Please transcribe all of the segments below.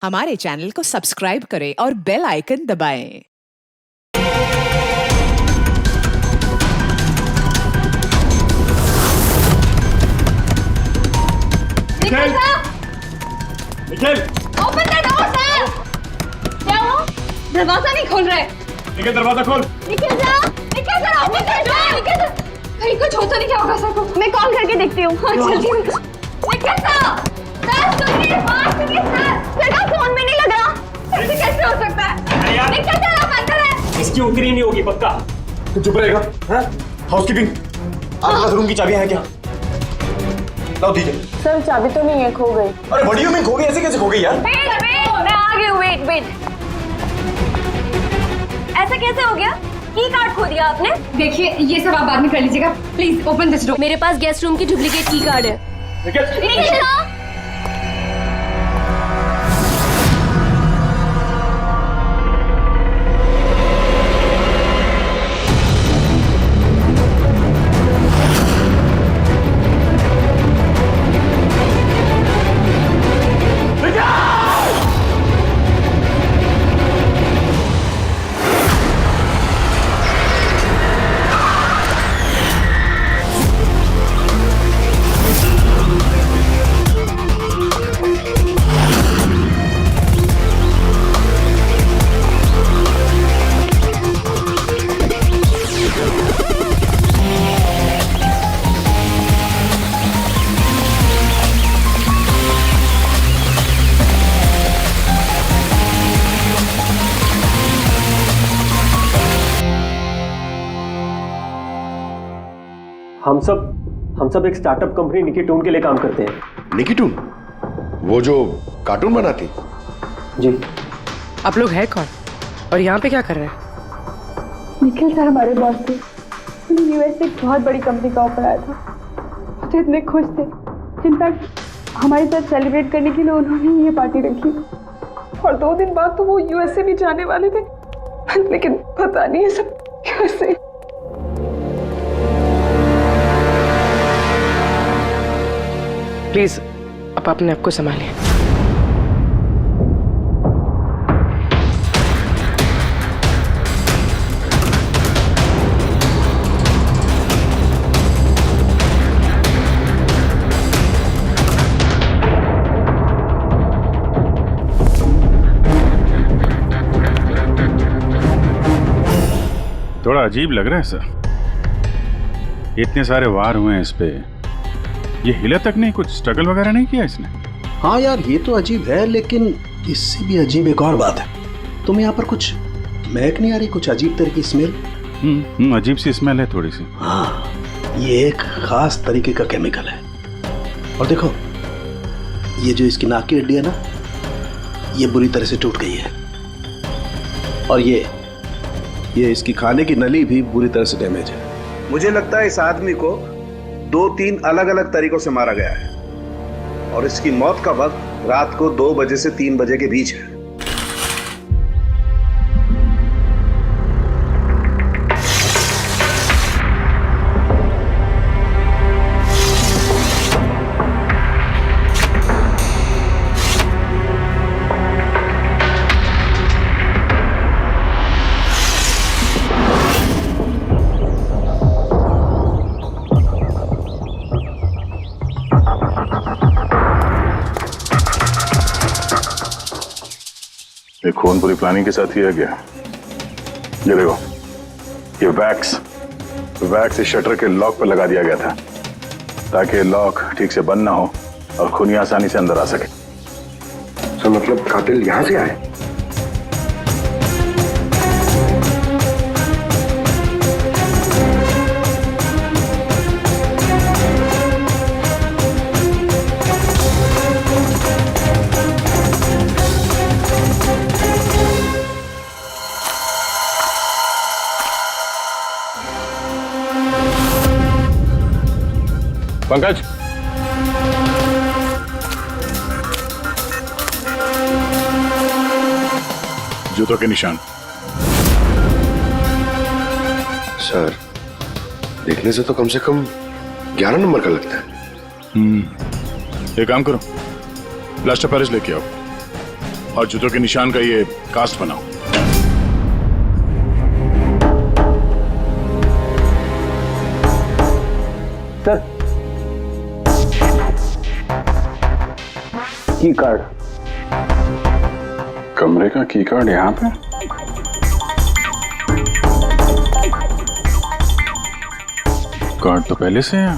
हमारे चैनल को सब्सक्राइब करें और बेल आइकन दबाएं। Nikhil! Nikhil! Open the door, sir! क्या हुआ? दरवाजा नहीं खोल रहे। निखिल दरवाजा खोल। Nikhil sir! Nikhil sir, open the door! Nikhil sir! कहीं कुछ होता नहीं क्या होगा सर को? मैं कॉल करके देखती हूँ। हाँ जल्दी। निखिल सर! सर सुनिए, बात सुनिए सर! सर का फोन भी नहीं लग रहा। ऐसे कैसे हो सकता है? निखिल सर आप अंदर हैं। इसकी उतरी नहीं होगी पक्का। तू चुप रहेगा? हाँ? हाउसकीपिंग। आपके रूम की चाबियां हैं क्या? लाओ दीजिए। सर चाबी तो नहीं है, खो गई। अरे बड़ियों में खो गई, ऐसे कैसे खो गई यार? वेट मैं आ गई हूँ। वेट ऐसा कैसे हो गया? की कार्ड खो दिया आपने? देखिए ये सब आप बाद में कर लीजिएगा, प्लीज ओपन दिस डोर। मेरे पास गेस्ट रूम की डुप्लीकेट की कार्ड है। निखिल! हम सब एक स्टार्टअप कंपनी निकिटून के लिए काम करते हैं। निकिटून? वो जो कार्टून बनाती? जी। आप लोग हैं कौन और यहाँ पे क्या कर रहे हैं? निखिल सर हमारे बॉस थे। यूएस से एक बहुत बड़ी कंपनी का ऑफर आया था। तो इतने खुश थे, इनफैक्ट हमारे साथ सेलिब्रेट करने के लिए उन्होंने ये पार्टी रखी। और 2 दिन बाद तो वो यूएस से भी जाने वाले थे, लेकिन पता नहीं है सब कैसे। प्लीज आप अपने आप को संभालिए। थोड़ा अजीब लग रहा है सर, इतने सारे वार हुए हैं इस पे, ये हिला तक नहीं, कुछ स्ट्रगल वगैरह नहीं किया इसने? हाँ यार ये तो अजीब है, लेकिन इससे भी अजीब एक और बात है। तुम्हें यहाँ पर कुछ महक नहीं आ रही? कुछ अजीब तरह की स्मेल? अजीब सी स्मेल है थोड़ी सी। हाँ, ये एक खास तरीके का केमिकल है। और देखो ये जो इसकी नाक की हड्डी है ना, ये बुरी तरह से टूट गई है। और ये इसकी खाने की नली भी बुरी तरह से डैमेज है। मुझे लगता है इस आदमी को 2-3 अलग अलग तरीकों से मारा गया है और इसकी मौत का वक्त रात को 2 बजे से 3 बजे के बीच है। ये खून पूरी प्लानिंग के साथ किया गया। ये देखो, ये वैक्स इस शटर के लॉक पर लगा दिया गया था ताकि लॉक ठीक से बंद ना हो और खूनी आसानी से अंदर आ सके। तो मतलब कातिल यहाँ से आए? पंकज, जूतों के निशान। सर देखने से तो कम 11 नंबर का लगता है। एक काम करो, प्लास्टर पेरिस लेके आओ। और जूतों के निशान का ये कास्ट बनाओ। सर, की कार्ड। कमरे का की कार्ड यहाँ पे? कार्ड तो पहले से है।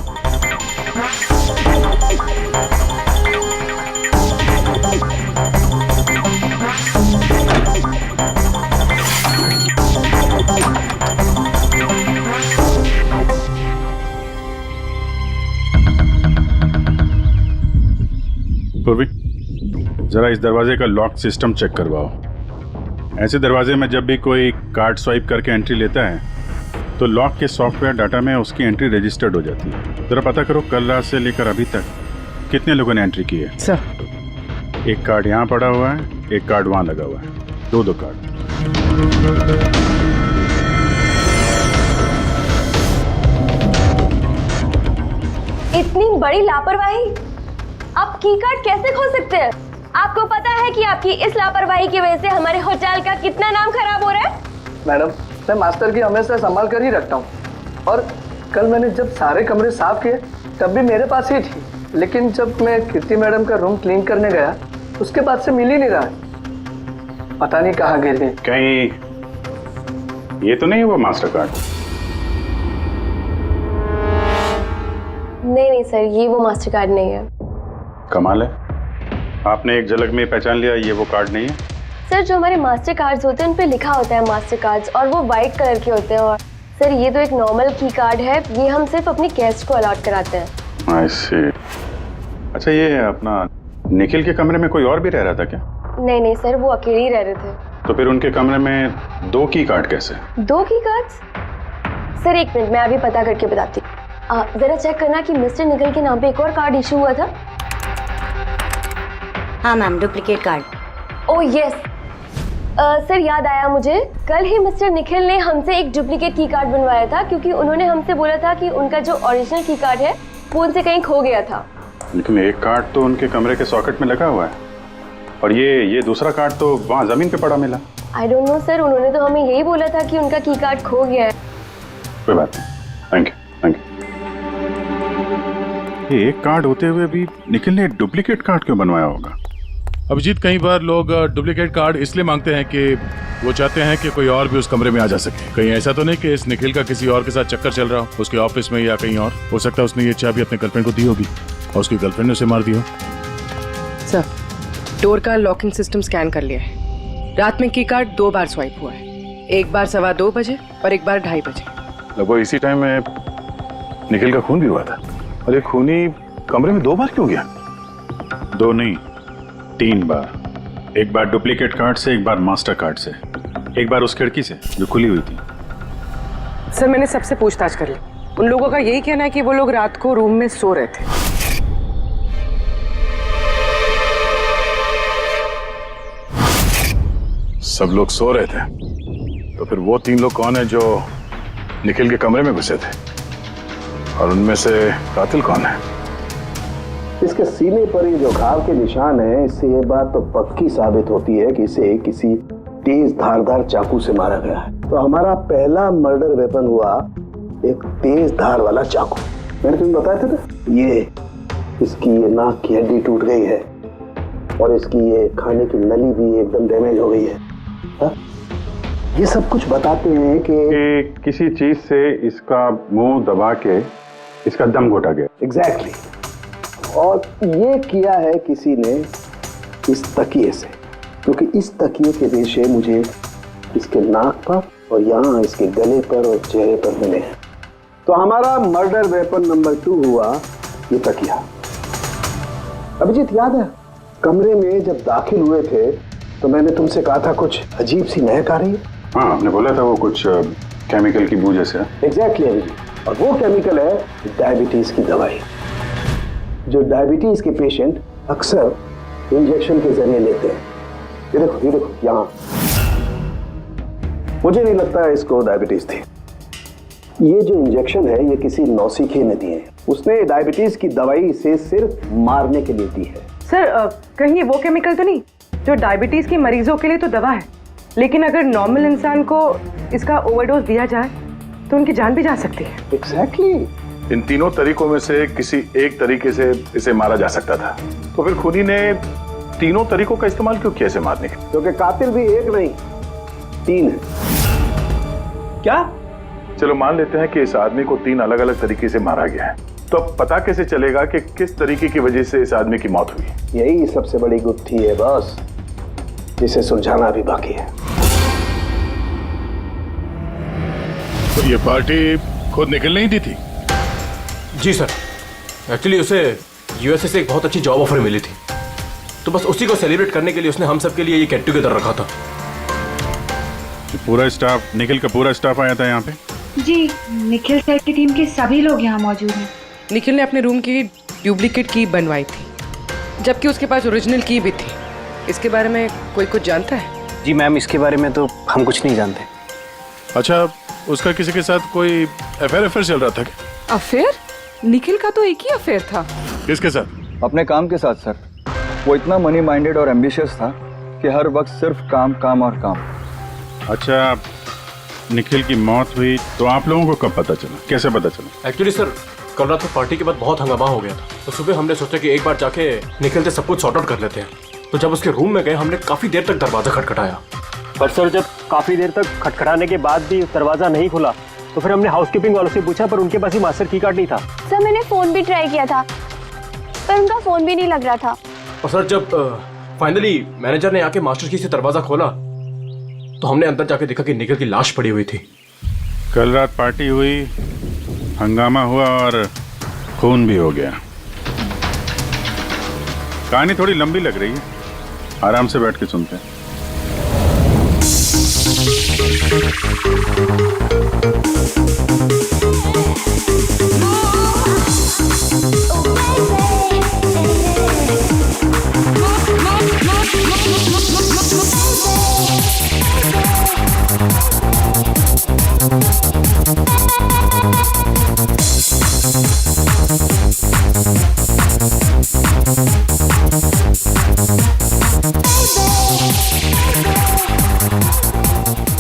पूर्वी, जरा इस दरवाजे का लॉक सिस्टम चेक करवाओ। ऐसे दरवाजे में जब भी कोई कार्ड स्वाइप करके एंट्री लेता है तो लॉक के सॉफ्टवेयर डाटा में उसकी एंट्री रजिस्टर्ड हो जाती है। जरा पता करो कल रात से लेकर अभी तक कितने लोगों ने एंट्री की है। सर, एक कार्ड यहाँ पड़ा हुआ है, एक कार्ड वहाँ लगा हुआ है, दो कार्ड। इतनी बड़ी लापरवाही! आप की कार्ड कैसे खो सकते हैं? आपको पता है कि आपकी इस लापरवाही की वजह से हमारे होटल का कितना नाम खराब हो रहा है? मैडम, मैं मास्टर की हमेशा संभाल कर ही रखता हूँ, और कल मैंने जब सारे कमरे साफ किए तब भी मेरे पास ही थी, लेकिन जब मैं कीर्ति मैडम का रूम क्लीन करने गया उसके बाद से मिल ही नहीं रहा। पता नहीं कहाँ गिर गई। कहीं ये तो नहीं हुआ मास्टर कार्ड? नहीं सर, ये वो मास्टर कार्ड नहीं है। कमाल है, आपने एक झलक में पहचान लिया ये वो कार्ड नहीं है। सर, जो हमारे मास्टर कार्ड्स होते हैं उन पे लिखा होता है मास्टर कार्ड्स, और वो वाइट कलर के होते हैं। और सर, ये तो एक नॉर्मल की कार्ड है, ये हम सिर्फ अपनी गेस्ट को अलॉट कराते हैं। आई सी। अच्छा, ये अपना निखिल के कमरे में कोई और भी रह रहा था क्या? नहीं सर, वो अकेले ही रह रहे थे। तो फिर उनके कमरे में दो की कार्ड कैसे? दो की कार्ड्स? सर एक मिनट, मैं अभी पता करके बताती हूँ। जरा चेक करना कि मिस्टर निखिल के नाम पे एक और कार्ड इशू हुआ था। हाँ ma'am, duplicate card. Oh yes sir, याद आया मुझे, कल ही मिस्टर निखिल ने हमसे एक डुप्लीकेट की कार्ड बनवाया था, क्योंकि उन्होंने हमसे बोला था कि उनका जो ओरिजिनल की कार्ड है वो उनसे कहीं खो गया था। लेकिन एक कार्ड तो उनके कमरे के सॉकेट में लगा हुआ है, और ये दूसरा कार्ड तो वहाँ जमीन पे पड़ा मिला। आई डोंट नो सर, उन्होंने तो हमें यही बोला था कि उनका की कार्ड खो गया है। कोई बात नहीं, थैंक यू। ये एक कार्ड होते हुए भी निखिल ने डुप्लीकेट कार्ड क्यों बनवाया होगा? अभिजीत, कई बार लोग डुप्लीकेट कार्ड इसलिए मांगते हैं कि वो चाहते हैं कि कोई और भी उस कमरे में आ जा सके। कहीं ऐसा तो नहीं कि इस निखिल का किसी और के साथ चक्कर चल रहा हो, उसके ऑफिस में या कहीं और। हो सकता है उसने ये चाबी अपने गर्लफ्रेंड को दी होगी और उसकी गर्लफ्रेंड ने उसे मार दिया। सर, डोर का लॉकिंग सिस्टम स्कैन कर लिया है। रात में की कार्ड 2 बार स्वाइप हुआ है, एक बार 2:15 बजे और एक बार 2:30 बजे। लगभग इसी टाइम में निखिल का खून भी हुआ था, और ये खूनी कमरे में 2 बार क्यों गया? 2 नहीं, 3 बार। एक बार डुप्लीकेट कार्ड से, एक बार मास्टर कार्ड से, एक बार उस खिड़की से जो खुली हुई थी। सर, मैंने सबसे पूछताछ कर ली, उन लोगों का यही कहना है कि वो लोग रात को रूम में सो रहे थे। सब लोग सो रहे थे, तो फिर वो 3 लोग कौन है जो निखिल के कमरे में घुसे थे, और उनमें से कातिल कौन है? इसके सीने पर ये जो घाव के निशान है, इससे ये बात तो पक्की साबित होती है कि इसे किसी तेज धारदार चाकू से मारा गया है। तो हमारा पहला मर्डर वेपन हुआ एक तेज धार वाला चाकू। मैंने तुम्हें बताया था ना, इसकी ये नाक की हड्डी टूट गई है, और इसकी ये खाने की नली भी एकदम डैमेज हो गई है। हा? ये सब कुछ बताते हैं कि किसी चीज से इसका मुंह दबा के इसका दम घोटा गया। एग्जैक्टली। और ये किया है किसी ने इस तकिए से, क्योंकि इस तकिए के रेशे मुझे इसके नाक पर और यहाँ इसके गले पर और चेहरे पर मिले हैं। तो हमारा मर्डर वेपन नंबर 2 हुआ ये तकिया। अभिजीत, याद है कमरे में जब दाखिल हुए थे तो मैंने तुमसे कहा था कुछ अजीब सी महक आ रही है? हाँ, आपने बोला था वो कुछ केमिकल की बू जैसे। एग्जैक्टली अभिजीत, और वो केमिकल है डायबिटीज की दवाई, जो डायबिटीज के पेशेंट अक्सर इंजेक्शन के जरिए लेते हैं। ये देखो यहाँ। मुझे नहीं लगता इसको डायबिटीज थी। ये जो इंजेक्शन है ये किसी नौसिखिए ने दिए हैं। उसने डायबिटीज की दवाई इसे सिर्फ मारने के लिए दी है। सर, कहीं ये वो केमिकल तो नहीं जो डायबिटीज के मरीजों के लिए तो दवा है, लेकिन अगर नॉर्मल इंसान को इसका ओवरडोज दिया जाए तो उनकी जान भी जा सकती है। एग्जैक्टली। इन तीनों तरीकों में से किसी एक तरीके से इसे मारा जा सकता था, तो फिर खूनी ने तीनों तरीकों का इस्तेमाल क्यों किया इसे मारने के? क्योंकि कातिल भी एक नहीं 3 है। क्या? चलो मान लेते हैं कि इस आदमी को 3 अलग अलग तरीके से मारा गया है, तो अब पता कैसे चलेगा कि किस तरीके की वजह से इस आदमी की मौत हुई? यही सबसे बड़ी गुत्थी है बॉस, जिसे सुलझाना भी बाकी है। तो ये पार्टी खुद निकल नहीं दी थी? जी सर, एक्चुअली उसे यूएसए से एक बहुत अच्छी जॉब ऑफर मिली थी, तो बस उसी को सेलिब्रेट करने के लिए उसने हम सब के लिए ये गेट टुगेदर रखा था। पूरा स्टाफ, निखिल का पूरा स्टाफ आया था यहाँ पे? जी, निखिल सर की टीम के सभी लोग यहाँ मौजूद हैं। निखिल ने अपने रूम की डुप्लीकेट की बनवाई थी, जबकि उसके पास ओरिजिनल की भी थी। इसके बारे में कोई कुछ जानता है? जी मैम, इसके बारे में तो हम कुछ नहीं जानते। अच्छा, उसका किसी के साथ कोई अफेयर चल रहा था क्या? अफेयर? निखिल का तो एक ही अफेयर था। किसके साथ? अपने काम के साथ सर। वो इतना मनी माइंडेड और एम्बिशियस था कि हर वक्त सिर्फ काम काम और काम। अच्छा, निखिल की मौत हुई तो आप लोगों को कब पता चला, कैसे पता चला? एक्चुअली सर, कल रात को पार्टी के बाद बहुत हंगामा हो गया था, तो सुबह हमने सोचा कि एक बार जाके निखिल से सब कुछ सॉर्ट आउट कर लेते हैं। तो जब उसके रूम में गए, हमने काफी देर तक दरवाजा खटखटाया, पर सर जब काफी देर तक खटखटाने के बाद भी दरवाजा नहीं खुला, तो फिर हमने हाउसकीपिंग वालों से पूछा, पर उनके पास ही मास्टर की कार्ड नहीं था। सर मैंने फोन भी ट्राई किया था, पर उनका फोन भी नहीं लग रहा था। और सर जब फाइनली मैनेजर ने आके मास्टर की से दरवाजा खोला, तो हमने अंदर जाके देखा कि निखिल की लाश पड़ी हुई थी। कल रात पार्टी हुई, हंगामा हुआ और खून भी हो गया। कहानी थोड़ी लंबी लग रही है, आराम से बैठ के सुनते हैं।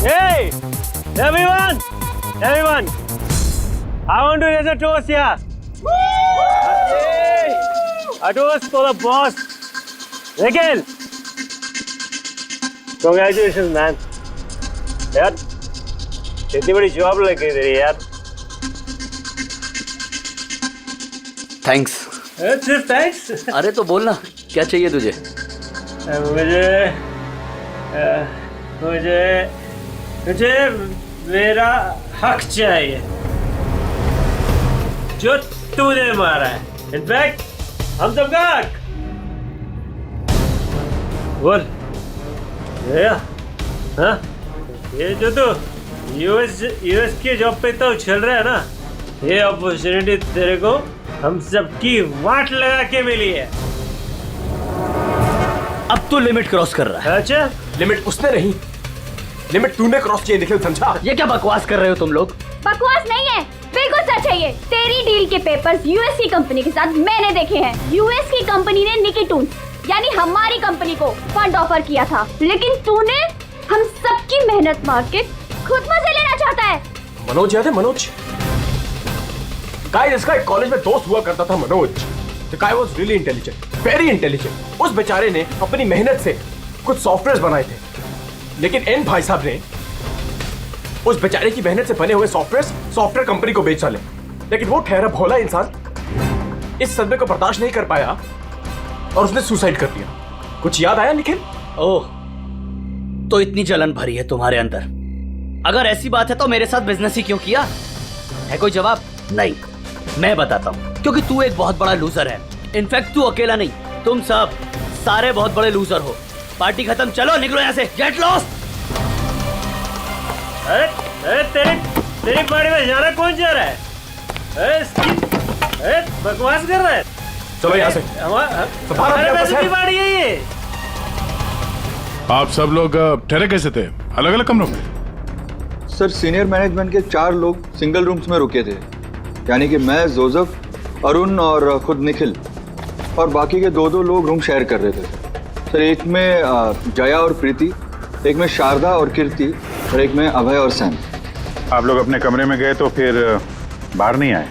Hey, everyone, I want to raise a toast here. A toast for the boss, Nikhil. Congratulations, man. यार, इतनी बड़ी जॉब लग गई तेरी यार। थैंक्स। सिर्फ थैंक्स? अरे तो बोलना, क्या चाहिए तुझे? मुझे मेरा हक चाहिए जो तूने मारा है। इनफैक्ट हम सबका हक। बोल हाँ, ये जो तू यूएस की जॉब पे तो चल रहा है ना, ये अपॉर्चुनिटी तेरे को हम सबकी वाट लगा के मिली है। अब तो लिमिट क्रॉस कर रहा है। अच्छा, लिमिट उसने नहीं, लिमिट तूने क्रॉस किया निखिल, समझा? ये क्या बकवास कर रहे हो तुम लोग? बकवास नहीं है, बिल्कुल सच है ये। तेरी डील के पेपर्स यूएस की कंपनी के साथ मैंने देखे हैं। यूएस की कंपनी ने निकी टून यानी हमारी कंपनी को फंड ऑफर किया था, लेकिन तूने हम सबकी मेहनत मार के खुद मजे लेना चाहता है। मनोज याद है? मनोज गाइस, इसका एक कॉलेज में दोस्त हुआ करता था Manoj. The guy was really intelligent, very intelligent। उस बेचारे ने अपनी मेहनत से कुछ सॉफ्टवेयर बनाए थे, लेकिन एन भाई साहब ने उस बेचारे की मेहनत से बने हुए सॉफ्टवेयर कंपनी को बेच डाले। लेकिन वो ठहरा भोला इंसान इस सदमे को बर्दाश्त नहीं कर पाया और उसने सुसाइड कर दिया। कुछ याद आया निखिल? ओह, तो इतनी जलन भरी है तुम्हारे अंदर। अगर ऐसी बात है तो मेरे साथ बिजनेस ही क्यों किया? है कोई जवाब? नहीं, मैं बताता हूँ। क्योंकि तू एक बहुत बड़ा लूजर है। इनफैक्ट तू अकेला नहीं, तुम सब सारे बहुत बड़े लूजर हो। पार्टी खत्म, चलो निकलो यहाँ से, गेट लॉस्ट। अरे तेरी पार्टी में जाना कौन जा रहा है? बकवास कर रहा है। चलो यहाँ से, हमारे पैसे की पार्टी है ये। आप सब लोग ठहरे कैसे थे अलग अलग कमरों में? सर सीनियर मैनेजमेंट के 4 लोग सिंगल रूम्स में रुके थे, यानी कि मैं, जोसेफ, अरुण और खुद निखिल, और बाकी के 2-2 लोग रूम शेयर कर रहे थे। सर एक में जया और प्रीति, एक में शारदा और कीर्ति, और एक में अभय और सैम। आप लोग अपने कमरे में गए तो फिर बाहर नहीं आए?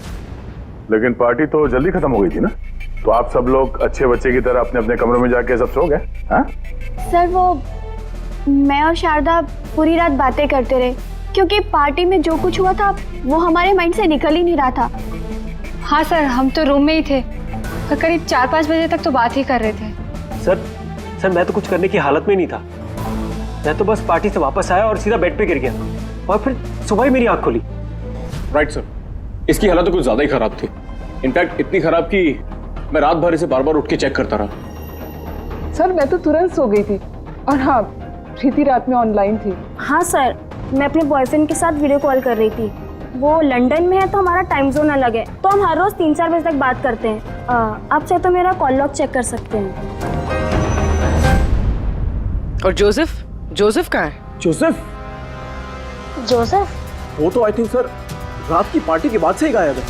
लेकिन पार्टी तो जल्दी खत्म हो गई थी ना, तो आप सब लोग अच्छे बच्चे की तरह अपने अपने कमरों में जाके सब सो गए? हाँ सर वो मैं और शारदा पूरी रात बातें करते रहे, क्योंकि पार्टी में जो कुछ हुआ था वो हमारे माइंड से निकल ही नहीं रहा था। हाँ सर, हम तो रूम में ही थे, तो करीब 4-5 बजे तक तो बात ही कर रहे थे। सर मैं तो कुछ करने की हालत में नहीं था। मैं तो बस पार्टी से वापस आया और सीधा बेड पे गिर गया, और फिर सुबह ही मेरी आंख खुली। राइट सर, इसकी हालत तो कुछ ज्यादा ही खराब थी। इनफैक्ट इतनी खराब कि मैं रात भर इसे बार बार उठ के चेक करता रहा। सर मैं तो तुरंत सो गई थी, और हाँ प्रीति रात में ऑनलाइन थी। हाँ सर, मैं अपने बॉयफ्रेंड के साथ वीडियो कॉल कर रही थी। वो लंदन में है तो हमारा टाइम जोन अलग है, तो हम हर रोज 3-4 बजे तक बात करते हैं। आप चाहे तो मेरा कॉल लॉग चेक कर सकते हैं। और जोसेफ कहाँ है? जोसेफ वो तो आई थिंक सर रात की पार्टी के बाद से ही गायब है।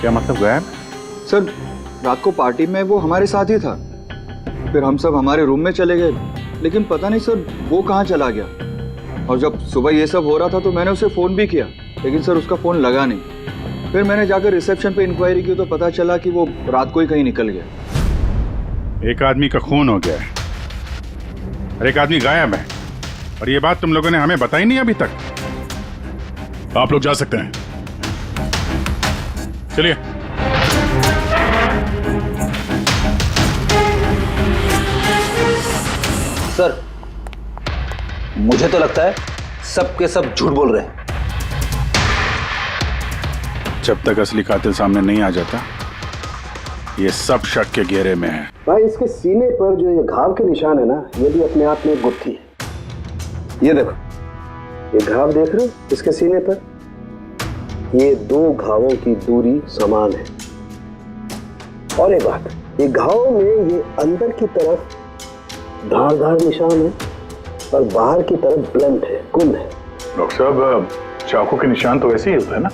क्या मतलब गायब? सर रात को पार्टी में वो हमारे साथ ही था, फिर हम सब हमारे रूम में चले गए, लेकिन पता नहीं सर वो कहाँ चला गया। और जब सुबह ये सब हो रहा था तो मैंने उसे फ़ोन भी किया, लेकिन सर उसका फ़ोन लगा नहीं। फिर मैंने जाकर रिसेप्शन पे इंक्वायरी की तो पता चला कि वो रात को ही कहीं निकल गया। एक आदमी का खून हो गया है और एक आदमी गायब है, और ये बात तुम लोगों ने हमें बताई नहीं अभी तक। आप लोग जा सकते हैं, चलिए। सर मुझे तो लगता है सब के सब झूठ बोल रहे हैं। जब तक असली कातिल सामने नहीं आ जाता ये सब शक के घेरे में है। भाई इसके सीने पर जो ये घाव के निशान है ना, ये भी अपने आप में एक गुत्थी है। ये देखो, ये घाव देख रहे हो इसके सीने पर? ये 2 घावों की दूरी समान है। और एक बात, ये घाव में ये अंदर की तरफ धारदार निशान है और बाहर की तरफ ब्लंट है, कुंद है। डॉक्टर साहब चाकू के निशान तो वैसे ही होता है ना,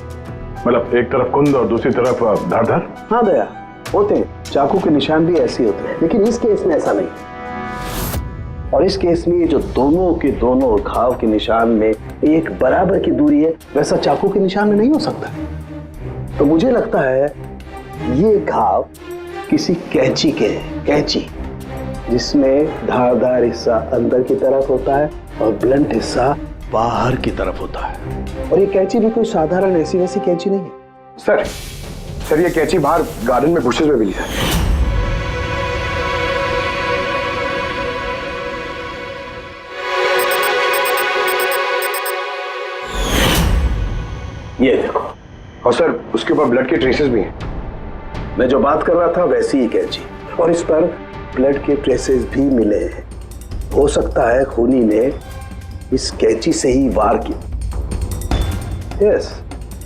मतलब एक तरफ कुंद और दूसरी तरफ धारदार। हाँ दया, होते हैं, चाकू के निशान भी ऐसे होते हैं, लेकिन इस केस में ऐसा नहीं। और इस केस में ये जो दोनों के दोनों घाव के निशान में एक बराबर की दूरी है, वैसा चाकू के निशान में नहीं हो सकता। तो मुझे लगता है ये घाव किसी कैंची के हैं, कैंची जिसमें धारदार हिस्सा अंदर की तरफ होता है और ब्लंट हिस्सा बाहर की तरफ होता है। और ये कैंची भी कोई साधारण ऐसी वैसी कैंची नहीं है। सर ये कैंची बाहर गार्डन में बुशेस में मिली है। ये देखो, और सर उसके ऊपर ब्लड के ट्रेसेस भी हैं। मैं जो बात कर रहा था वैसी ही कैंची, और इस पर ब्लड के ट्रेसेस भी मिले हैं। हो सकता है खूनी ने इस कैंची से ही वार किया। यस,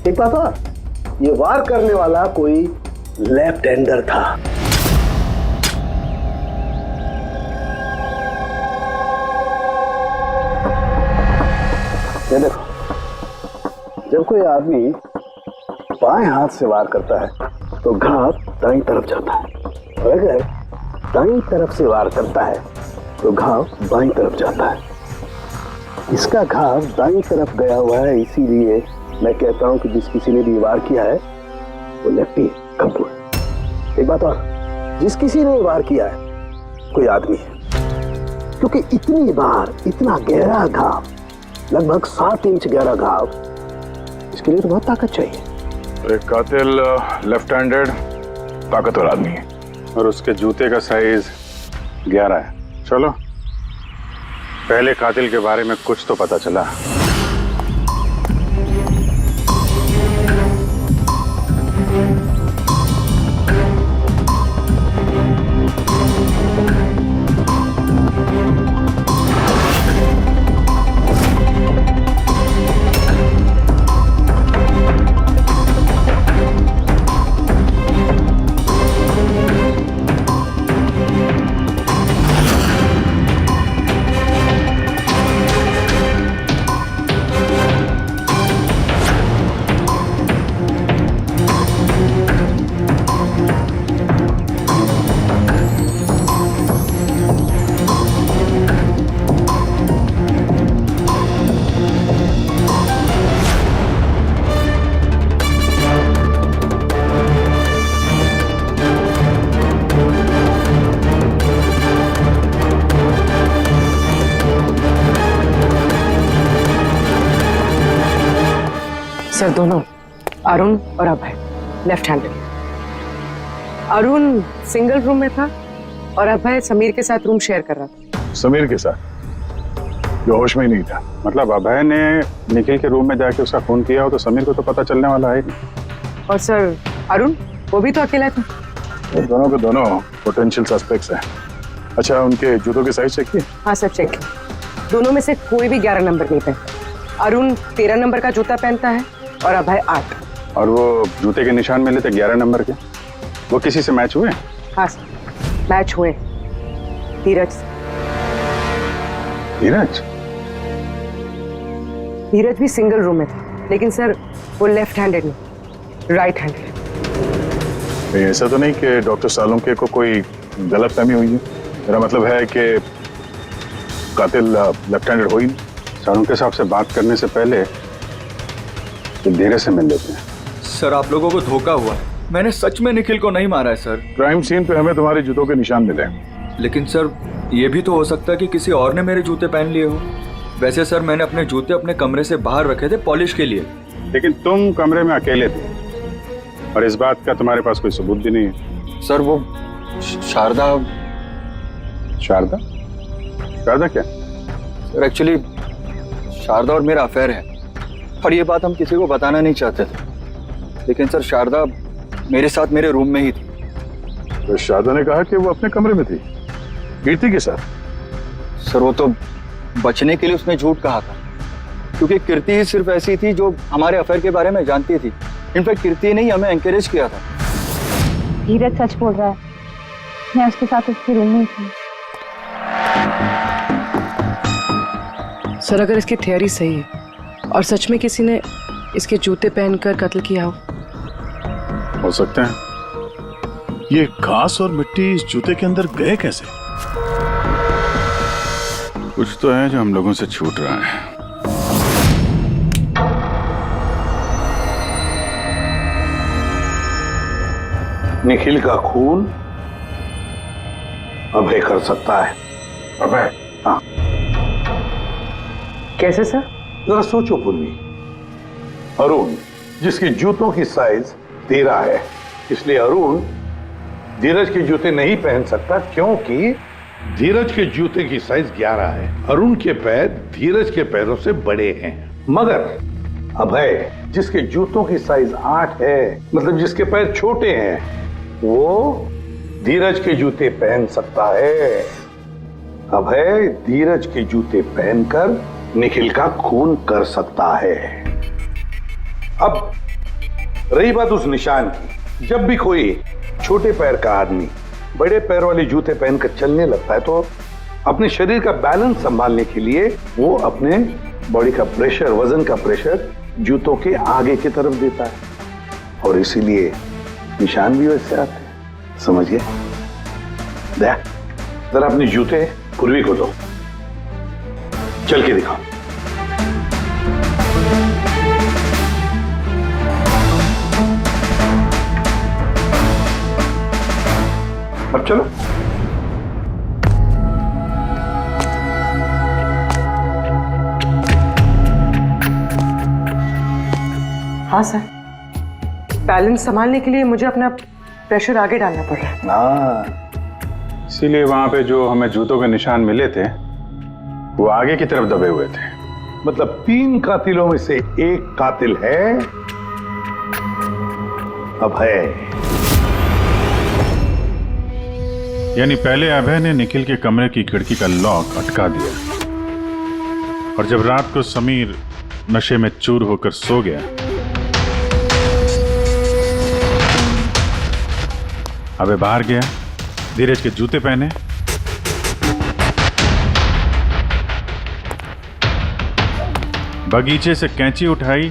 एक बात और, ये वार करने वाला कोई लेफ्ट हैंडर था। ये देखो, जब कोई आदमी बाएं हाथ से वार करता है तो घाव दाईं तरफ जाता है, और अगर दाईं तरफ से वार करता है तो घाव बाईं तरफ जाता है। इसका घाव दाईं तरफ गया हुआ है, इसीलिए मैं कहता हूं कि जिस किसी ने भी वार किया है वो लेफ्टी कपूर। एक बात और, जिस किसी ने वार किया है कोई आदमी है, क्योंकि इतनी बार इतना गहरा घाव, लगभग 7 इंच गहरा घाव, इसके लिए तो बहुत ताकत चाहिए। एक कातिल लेफ्ट हैंडेड ताकतवर आदमी है, और उसके जूते का साइज 11 है। चलो पहले कातिल के बारे में कुछ तो पता चला। सर दोनों, अरुण और Abhay, left handed. Arun single room में था और अभय समीर के साथ रूम शेयर कर रहा था। समीर के साथ, जो होश में ही नहीं था। मतलब अभय ने निखिल के रूम में जाके उसका खून किया हो तो समीर को तो पता चलने वाला है नहीं। और सर अरुण, वो भी तो अकेला था। ये दोनों के दोनों पोटेंशियल सस्पेक्ट्स हैं। अच्छा, उनके जूतों की साइज चेक की? हाँ सर, चेक। दोनों में से कोई भी 11 नंबर नहीं पहनता। अरुण 13 नंबर का जूता पहनता है और अभय 8। और वो जूते के निशान मिले थे 11 नंबर के, वो किसी से मैच हुए? हाँ सर, मैच हुए। धीरज। धीरज? धीरज भी सिंगल रूम में था, लेकिन सर वो लेफ्ट हैंडेड नहीं, राइट हैंडेड। ऐसा तो नहीं कि डॉक्टर सालुंके को कोई गलतफहमी हुई है? मेरा मतलब है कि कातिल लेफ्ट हैंडेड हो ही नहीं। सालुंके साहब से बात करने से पहले धीरज से मिल लेते हैं। सर आप लोगों को धोखा हुआ है, मैंने सच में निखिल को नहीं मारा है सर। क्राइम सीन पे हमें तुम्हारे जूतों के निशान मिले, लेकिन सर ये भी तो हो सकता है कि किसी और ने मेरे जूते पहन लिए हो। वैसे सर मैंने अपने जूते अपने कमरे से बाहर रखे थे पॉलिश के लिए। लेकिन तुम कमरे में अकेले थे और इस बात का तुम्हारे पास कोई सबूत भी नहीं है। सर वो शारदा। शारदा? शारदा क्या? सर एक्चुअली शारदा और मेरा अफेयर है और ये बात हम किसी को बताना नहीं चाहते थे, लेकिन सर शारदा मेरे साथ मेरे रूम में ही थी। तो शारदा ने कहा कि वो अपने कमरे में थी कीर्ति के साथ। सर वो तो बचने के लिए उसने झूठ कहा था, क्योंकि कीर्ति ही सिर्फ ऐसी थी जो हमारे अफेयर के बारे में जानती थी। इनफैक्ट कीर्ति ने ही हमें एनकरेज किया था। धीरज सच बोल रहा है, मैं उसके साथ उसके रूम में थी। सर अगर इसकी थियरी सही है और सच में किसी ने इसके जूते पहनकर कत्ल किया हो सकता है। ये घास और मिट्टी इस जूते के अंदर गए कैसे? कुछ तो है जो हम लोगों से छूट रहा है। निखिल का खून अभय कर सकता है। अभय? हाँ। कैसे सर? जरा सोचो पूर्वी। अरुण जिसकी जूतों की साइज 13 है, इसलिए अरुण धीरज के जूते नहीं पहन सकता, क्योंकि धीरज के जूते की साइज 11 है। अरुण के पैर धीरज के पैरों से बड़े हैं। मगर अभय जिसके जूतों की साइज 8 है, मतलब जिसके पैर छोटे हैं, वो धीरज के जूते पहन सकता है। अभय धीरज के जूते पहनकर निखिल का खून कर सकता है। अब रही बात उस निशान की, जब भी कोई छोटे पैर का आदमी बड़े पैर वाले जूते पहनकर चलने लगता है तो अपने शरीर का बैलेंस संभालने के लिए वो अपने बॉडी का प्रेशर, वजन का प्रेशर जूतों के आगे की तरफ देता है और इसीलिए निशान भी वैसे आते हैं। समझ गए? जरा अपने जूते पूर्वी को दो, चल के दिखाओ। अब चलो। हाँ सर, बैलेंस संभालने के लिए मुझे अपना प्रेशर आगे डालना पड़ रहा है। हाँ, इसीलिए वहां पे जो हमें जूतों के निशान मिले थे वो आगे की तरफ दबे हुए थे। मतलब 3 कातिलों में से एक कातिल है अभय। यानी पहले अभय ने निखिल के कमरे की खिड़की का लॉक अटका दिया और जब रात को समीर नशे में चूर होकर सो गया, अभय बाहर गया, धीरज के जूते पहने, बगीचे से कैंची उठाई,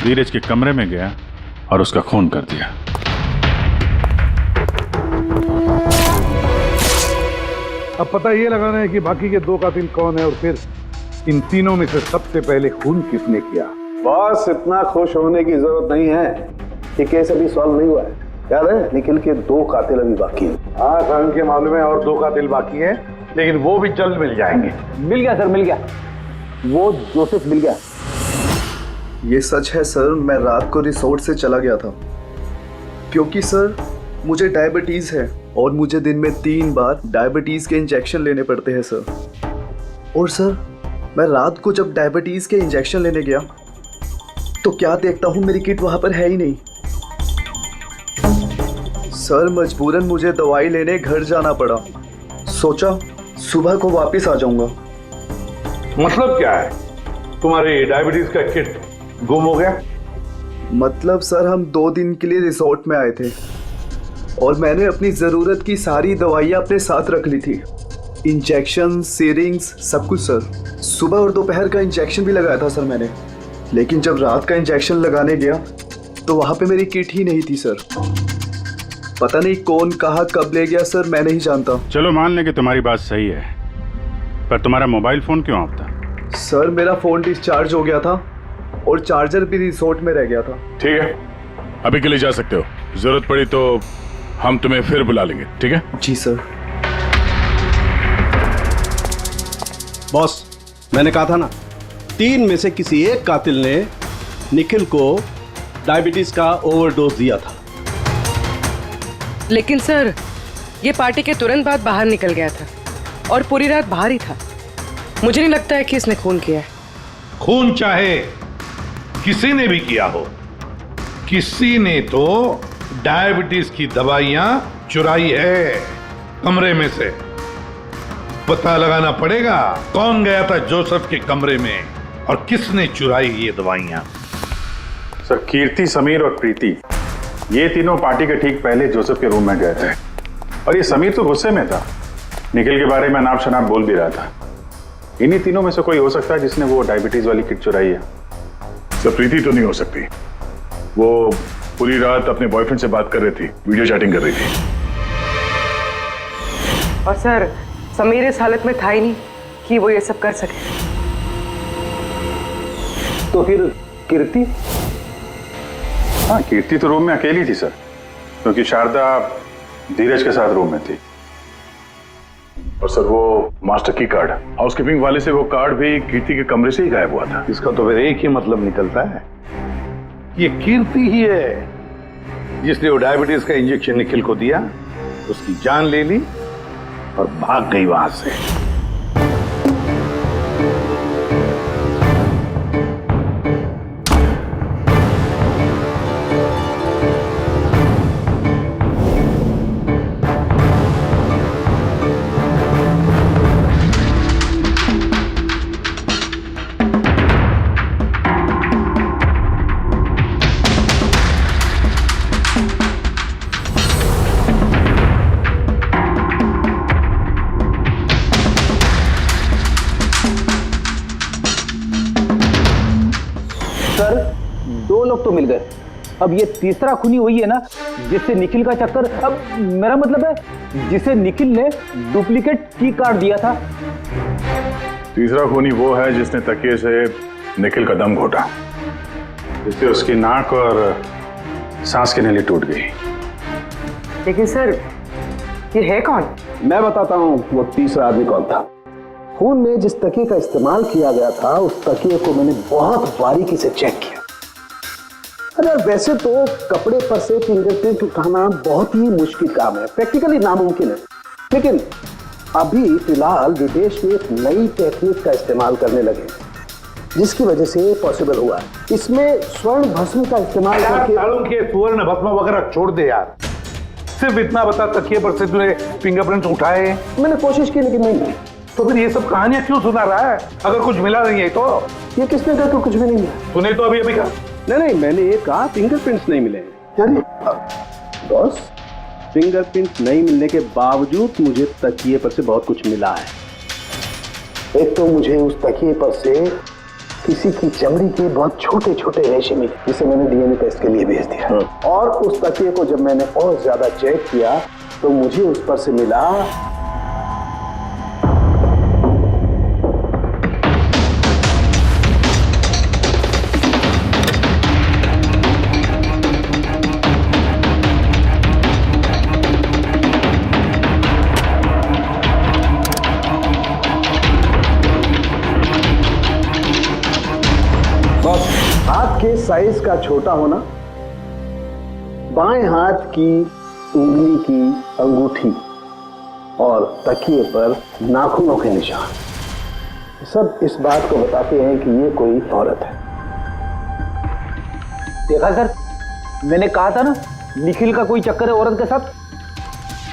धीरज के कमरे में गया और उसका खून कर दिया। अब पता ये लगाना है कि बाकी के 2 कातिल कौन है और फिर इन तीनों में से सबसे पहले खून किसने किया। बस इतना खुश होने की जरूरत नहीं है, ये केस अभी सॉल्व नहीं हुआ है। याद है, निखिल के 2 कातिल अभी बाकी हैं। हाँ सर, के मामले में और 2 कातिल बाकी हैं, लेकिन वो भी जल्द मिल जाएंगे। मिल गया सर, मिल गया। वो जोसेफ मिल गया। ये सच है सर, मैं रात को रिसोर्ट से चला गया था क्योंकि सर मुझे डायबिटीज़ है और मुझे दिन में 3 बार डायबिटीज़ के इंजेक्शन लेने पड़ते हैं सर। और सर मैं रात को जब डायबिटीज़ के इंजेक्शन लेने गया तो क्या देखता हूँ मेरी किट वहाँ पर है ही नहीं। सर मजबूरन मुझे दवाई लेने घर जाना पड़ा। सोचा सुबह को वापस आ जाऊंगा। मतलब क्या है? तुम्हारे डायबिटीज का किट गुम हो गया? मतलब सर हम 2 दिन के लिए रिसोर्ट में आए थे और मैंने अपनी ज़रूरत की सारी दवाइयाँ अपने साथ रख ली थी, इंजेक्शन, सीरिंग्स, सब कुछ सर। सुबह और दोपहर का इंजेक्शन भी लगाया था सर मैंने, लेकिन जब रात का इंजेक्शन लगाने गया तो वहाँ पे मेरी किट ही नहीं थी सर। पता नहीं कौन कहाँ कब ले गया सर, मैं नहीं जानता। चलो मान लें कि तुम्हारी बात सही है, पर तुम्हारा मोबाइल फोन क्यों ऑफ था? सर मेरा फोन डिस्चार्ज हो गया था और चार्जर भी रिसोर्ट में रह गया था। ठीक है, अभी के लिए जा सकते हो, जरूरत पड़ी तो हम तुम्हें फिर बुला लेंगे। ठीक है? जी सर। बॉस, मैंने कहा था ना, 3 में से किसी एक कातिल ने निखिल को डायबिटीज का ओवरडोज दिया था। लेकिन सर ये पार्टी के तुरंत बाद बाहर निकल गया था और पूरी रात बाहर ही था। मुझे नहीं लगता है कि इसने खून किया है। खून चाहे किसी ने भी किया हो, किसी ने तो डायबिटीज की दवाइयां चुराई है कमरे में से। पता लगाना पड़ेगा कौन गया था जोसेफ के कमरे में और किसने चुराई ये दवाइयां। सर, कीर्ति, समीर और प्रीति, ये तीनों पार्टी के ठीक पहले जोसेफ के रूम में गए थे और ये समीर तो गुस्से में था, निखिल के बारे में अनाप शनाप बोल भी रहा था। इन्हीं तीनों में से कोई हो सकता है जिसने वो डायबिटीज वाली किट चुराई है। सर प्रीति तो नहीं हो सकती, वो पूरी रात अपने बॉयफ्रेंड से बात कर रही थी, वीडियो चैटिंग कर रही थी। और सर समीर इस हालत में था ही नहीं कि वो ये सब कर सके। तो फिर कीर्ति? हाँ, कीर्ति तो रूम में अकेली थी सर, क्योंकि शारदा धीरज के साथ रूम में थी। और सर वो मास्टर की कार्ड, हाउसकीपिंग वाले से वो कार्ड भी कीर्ति के कमरे से ही गायब हुआ था। इसका तो फिर एक ही मतलब निकलता है, ये कीर्ति ही है जिसने वो डायबिटीज का इंजेक्शन निखिल को दिया, उसकी जान ले ली और भाग गई वहां से। सर 2 लोग तो मिल गए, अब ये तीसरा खूनी वही है ना जिससे निखिल का चक्कर। अब मेरा मतलब है जिसे निखिल ने डुप्लीकेट की कार्ड दिया था। तीसरा खूनी वो है जिसने तकिए से निखिल का दम घोटा, जिससे उसकी नाक और सांस की नली टूट गई। लेकिन सर ये है कौन? मैं बताता हूँ वो तीसरा आदमी कौन था। खून में जिस तकिए का इस्तेमाल किया गया था उस तकिए को मैंने बहुत बारीकी से चेक किया। अरे वैसे तो कपड़े पर से फिंगरप्रिंट उठाना बहुत ही मुश्किल काम है, प्रैक्टिकली नामुमकिन है, लेकिन अभी फिलहाल विदेश में एक नई टेक्निक का इस्तेमाल करने लगे जिसकी वजह से पॉसिबल हुआ। इसमें स्वर्ण भस्म का इस्तेमाल करके। सालों के स्वर्ण भस्म वगैरह छोड़ दे यार, सिर्फ इतना बता तकिए पर से तूने फिंगरप्रिंट उठाए? मैंने कोशिश की लेकिन नहीं। तो फिर ये सब कहानियां क्यों सुना रहा है अगर कुछ मिला नहीं है तो? ये किसने कहा कि कुछ भी नहीं मिला? तूने तो अभी कहा। नहीं, मैंने ये कहा फिंगरप्रिंट्स नहीं मिले। यानी बॉस, फिंगरप्रिंट्स नहीं मिलने के बावजूद मुझे तकिए पर से बहुत कुछ मिला है। एक तो मुझे उस तकिए पर से किसी की चमड़ी के बहुत छोटे छोटे रेशे मिले जिसे मैंने डीएनए टेस्ट के लिए भेज दिया। और उस तकिए को जब मैंने और ज्यादा चेक किया तो मुझे उस पर से मिला हाथ के साइज का छोटा होना, बाएं हाथ की उंगली की अंगूठी और तकिए पर नाखूनों के निशान, सब इस बात को बताते हैं कि ये कोई औरत है। देखा सर, मैंने कहा था ना निखिल का कोई चक्कर है औरत के साथ।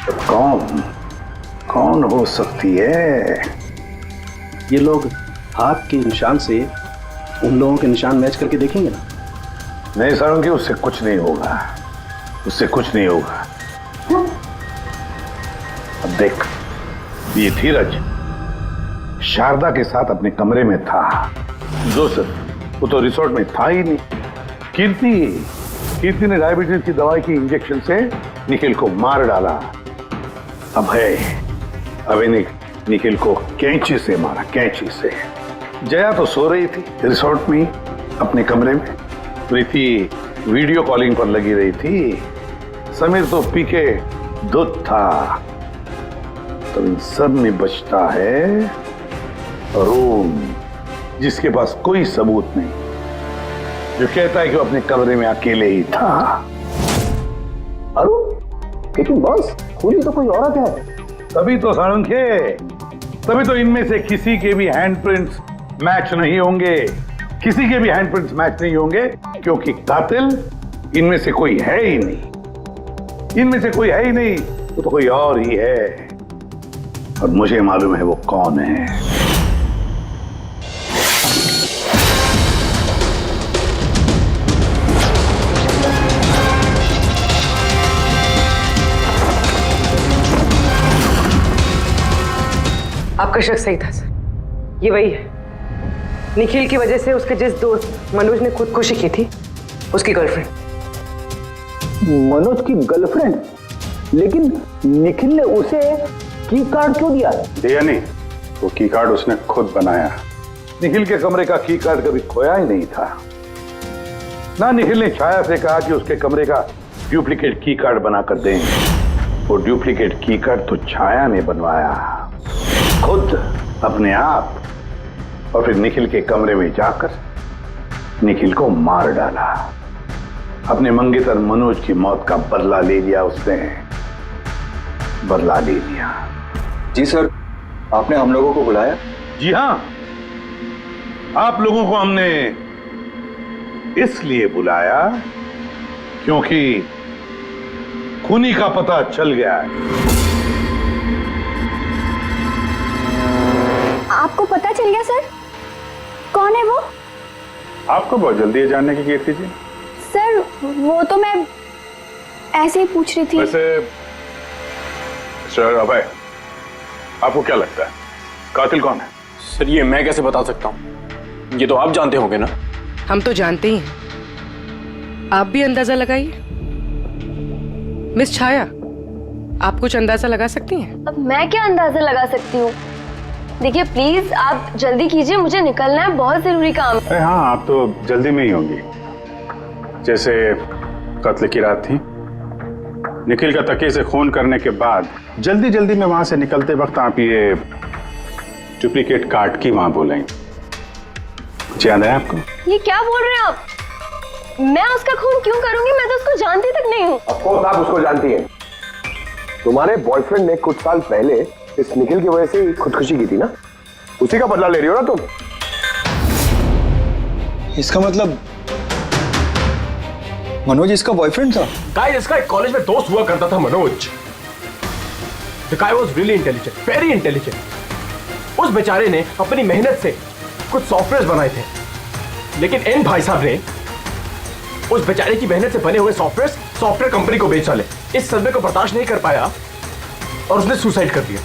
तो कौन हो सकती है? ये लोग हाथ के निशान से उन लोगों के निशान मैच करके देखेंगे ना। नहीं सारंगी, उससे कुछ नहीं होगा, उससे कुछ नहीं होगा। अब देख, ये धीरज शारदा के साथ अपने कमरे में था। जोसेफ वो तो रिसोर्ट में था ही नहीं। कीर्ति ने डायबिटीज की दवाई की इंजेक्शन से निखिल को मार डाला। अब निखिल को कैंची से मारा, कैंची से। जया तो सो रही थी रिसोर्ट में अपने कमरे में, प्रीति वीडियो कॉलिंग पर लगी रही थी, समीर तो पी के दूध था। तो इन सब में बचता है अरुण, जिसके पास कोई सबूत नहीं, जो कहता है कि वो अपने कमरे में अकेले ही था। अरुण? लेकिन बॉस, खूनी तो कोई औरत है। तभी तो सारंगे, तभी तो इनमें से किसी के भी हैंडप्रिंट्स मैच नहीं होंगे, किसी के भी हैंडप्रिंट्स मैच नहीं होंगे, क्योंकि कातिल इनमें से कोई है ही नहीं। इनमें से कोई है ही नहीं, वो तो कोई और ही है, और मुझे मालूम है वो कौन है। आपका शक सही था सर, ये वही है। निखिल की वजह से उसके जिस दोस्त मनोज ने खुदकुशी की थी, उसकी गर्लफ्रेंड। मनोज की गर्लफ्रेंड? लेकिन निखिल ने उसे की कार्ड क्यों दिया? दिया नहीं, वो की कार्ड उसने खुद बनाया। निखिल के कमरे का की कार्ड कभी खोया ही नहीं था ना। निखिल ने छाया से कहा कि उसके कमरे का डुप्लीकेट की कार्ड बनाकर देंगे। वो डुप्लीकेट की कार्ड तो छाया ने बनवाया खुद, अपने आप, और फिर निखिल के कमरे में जाकर निखिल को मार डाला। अपने मंगेतर मनोज की मौत का बदला ले लिया उसने, बदला ले लिया। जी सर, आपने हम लोगों को बुलाया? जी हां, आप लोगों को हमने इसलिए बुलाया क्योंकि खूनी का पता चल गया है। आपको पता चल गया सर? कौन है वो? आपको बहुत जल्दी है जानने की कीर्ति जी। सर वो तो मैं ऐसे ही पूछ रही थी। वैसे सर अभय, आपको क्या लगता है कातिल कौन है? सर ये मैं कैसे बता सकता हूँ, ये तो आप जानते होंगे ना। हम तो जानते ही हैं, आप भी अंदाजा लगाइए। मिस छाया, आप कुछ अंदाजा लगा सकती हैं? अब मैं क्या अंदाजा लगा सकती हूँ? देखिए प्लीज आप जल्दी कीजिए, मुझे निकलना है, बहुत जरूरी काम है। हाँ, आप तो जल्दी में ही होंगी। जैसे कत्ल की रात थी, निखिल का तकिए से खून करने के बाद जल्दी जल्दी में वहां से निकलते वक्त आप ये डुप्लीकेट कार्ड की वहां बोलेंगे। कुछ याद है आपको? ये क्या बोल रहे हैं आप? मैं उसका खून क्यों करूंगी? मैं तो उसको जानती तक नहीं हूँ। ऑफ कोर्स आप उसको जानती हैं। तुम्हारे बॉयफ्रेंड ने कुछ साल पहले इस निखिल की वजह से खुदकुशी की थी ना, उसी का बदला ले रही हो ना तुम। इसका मतलब मनोज इसका बॉयफ्रेंड था? गाइस, इसका एक कॉलेज में दोस्त हुआ करता था Manoj. The guy was really intelligent, very intelligent। उस बेचारे ने अपनी मेहनत से कुछ सॉफ्टवेयर बनाए थे, लेकिन एन भाई साहब ने उस बेचारे की मेहनत से बने हुए सॉफ्टवेयर कंपनी को बेच डाले। इस सदमे को बर्दाश्त नहीं कर पाया और उसने सुसाइड कर दिया।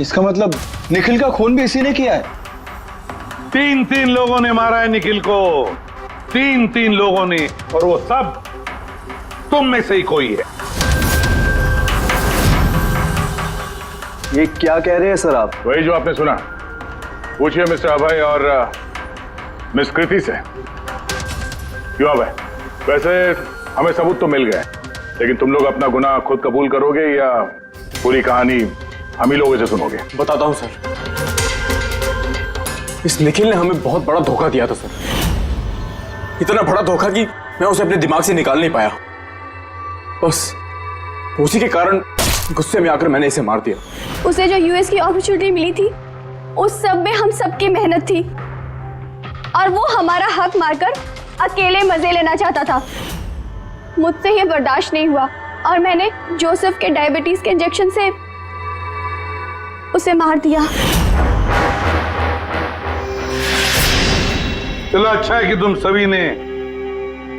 इसका मतलब निखिल का खून भी इसी ने किया है? 3 लोगों ने मारा है निखिल को, 3 लोगों ने, और वो सब तुम में से ही कोई है। ये क्या कह रहे हैं सर आप? वही जो आपने सुना। पूछिए मिस्टर अभय और मिस कृति से। क्यों अभय? वैसे हमें सबूत तो मिल गए, लेकिन तुम लोग अपना गुनाह खुद कबूल करोगे या पूरी कहानी हम ही लोगों से सुनोगे? बताता हूं सर। इस निखिल ने हमें बहुत बड़ा धोखा दिया था सर। इतना बड़ा धोखा कि मैं उसे अपने दिमाग से निकाल नहीं पाया। बस उसी के कारण गुस्से में आकर मैंने इसे मार दिया। उसे जो यूएस की अपॉर्चुनिटी मिली थी उस सब में हम सबकी मेहनत थी और वो हमारा हक मारकर अकेले मजे लेना चाहता था। मुझसे ये बर्दाश्त नहीं हुआ और मैंने जोसेफ के डायबिटीज के इंजेक्शन से उसे मार दिया। चलो अच्छा है कि तुम सभी ने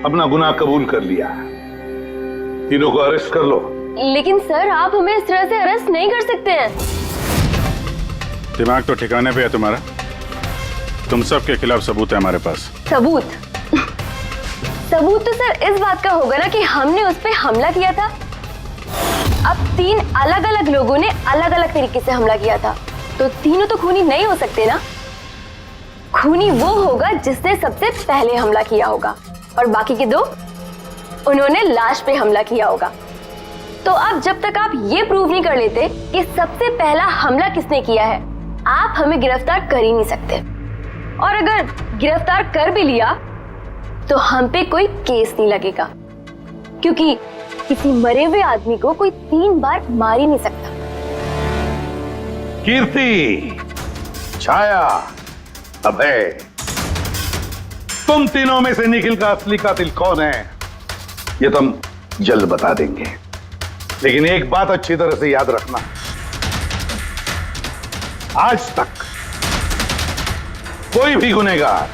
अपना गुनाह कबूल कर लिया। तीनों को अरेस्ट कर लो। लेकिन सर आप हमें इस तरह से अरेस्ट नहीं कर सकते हैं। दिमाग तो ठिकाने पे है तुम्हारा। तुम सब के खिलाफ सबूत है हमारे पास। सबूत? सबूत तो सर इस बात का होगा ना कि हमने उस पर हमला किया था। अब 3 अलग अलग लोगों ने अलग अलग तरीके से हमला किया था, तो तीनों तो खूनी नहीं हो सकते ना। खूनी वो होगा जिसने सबसे पहले हमला किया होगा और बाकी के 2 उन्होंने लाश पे हमला किया होगा। तो अब जब तक आप ये प्रूव नहीं कर लेते कि सबसे पहला हमला किसने किया है, आप हमें गिरफ्तार कर ही नहीं सकते। और अगर गिरफ्तार कर भी लिया तो हम पे कोई केस नहीं लगेगा, क्योंकि किसी मरे हुए आदमी को कोई 3 बार मार ही नहीं सकता। कीर्ति, छाया, अभय, तुम तीनों में से निखिल का असली कातिल कौन है ये तुम जल्द बता देंगे। लेकिन एक बात अच्छी तरह से याद रखना, आज तक कोई भी गुनहगार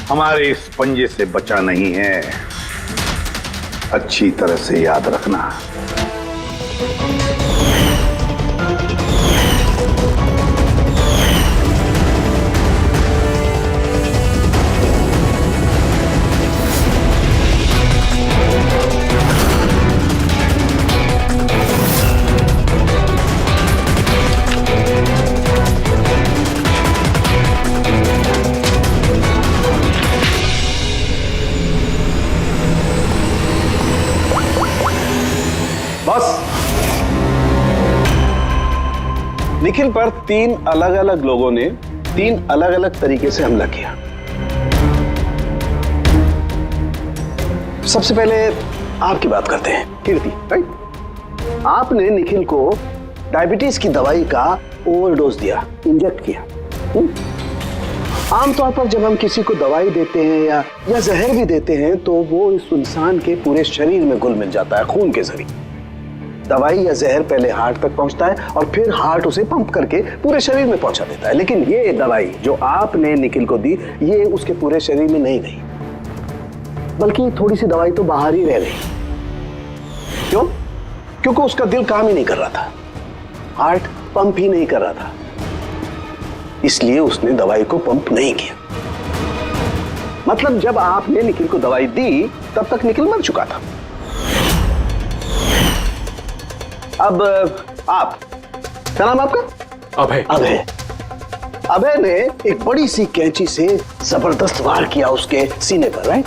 हमारे इस पंजे से बचा नहीं है। अच्छी तरह से याद रखना। निखिल पर 3 अलग अलग लोगों ने 3 अलग अलग तरीके से हमला किया। सबसे पहले आपकी बात करते हैं, कीर्ति, राइट? आपने निखिल को डायबिटीज की दवाई का ओवरडोज दिया, इंजेक्ट किया। आमतौर पर जब हम किसी को दवाई देते हैं या जहर भी देते हैं तो वो इस इंसान के पूरे शरीर में घुल मिल जाता है खून के जरिए। दवाई या जहर पहले हार्ट तक पहुंचता है और फिर हार्ट उसे पंप करके पूरे शरीर में पहुंचा देता है। लेकिन ये दवाई जो आपने निखिल को दी, ये उसके पूरे शरीर में नहीं गई, बल्कि थोड़ी सी दवाई तो बाहर ही रह गई। क्यों? क्योंकि उसका दिल काम ही नहीं कर रहा था, हार्ट पंप ही नहीं कर रहा था, इसलिए उसने दवाई को पंप नहीं किया। मतलब जब आपने निखिल को दवाई दी तब तक निखिल मर चुका था। अब आप, क्या नाम आपका? अभय। अभय। अभय ने एक बड़ी सी कैंची से जबरदस्त वार किया उसके सीने पर, राइट?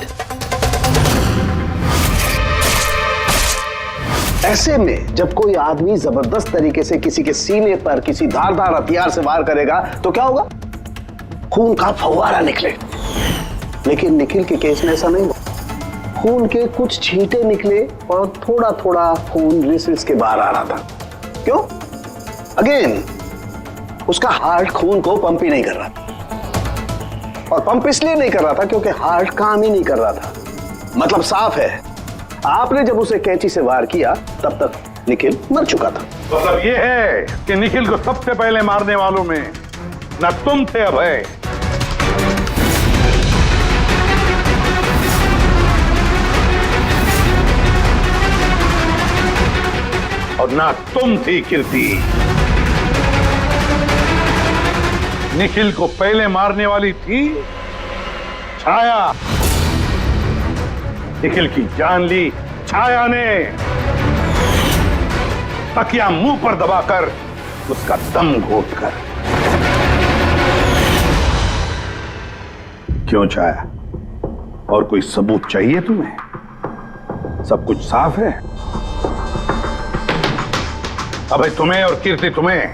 ऐसे में जब कोई आदमी जबरदस्त तरीके से किसी के सीने पर किसी धारदार हथियार से वार करेगा तो क्या होगा? खून का फव्वारा निकले। लेकिन निखिल के केस में ऐसा नहीं हुआ। खून के कुछ छींटे निकले और थोड़ा थोड़ा खून रिस के बाहर आ रहा था। क्यों? अगेन उसका हार्ट खून को पंप ही नहीं कर रहा था, और पंप इसलिए नहीं कर रहा था क्योंकि हार्ट काम ही नहीं कर रहा था। मतलब साफ है, आपने जब उसे कैंची से वार किया तब तक निखिल मर चुका था। मतलब ये है कि निखिल को सबसे पहले मारने वालों में न तुम थे अभय, और ना तुम थी कीर्ति। निखिल को पहले मारने वाली थी छाया। निखिल की जान ली छाया ने, तकिया मुंह पर दबाकर उसका दम घोटकर। क्यों छाया, और कोई सबूत चाहिए तुम्हें? सब कुछ साफ है। अबे तुम्हें और कीर्ति तुम्हें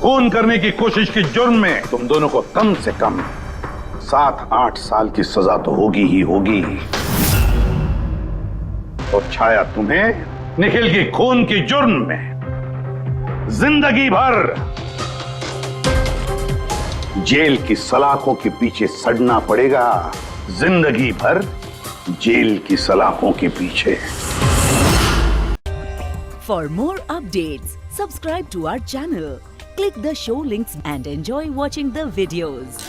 खून करने की कोशिश की जुर्म में तुम दोनों को कम से कम 7-8 साल की सजा तो होगी ही होगी। और छाया, तुम्हें निखिल की खून की जुर्म में जिंदगी भर जेल की सलाखों के पीछे सड़ना पड़ेगा। जिंदगी भर जेल की सलाखों के पीछे। For more updates, subscribe to our channel, click the show links and enjoy watching the videos.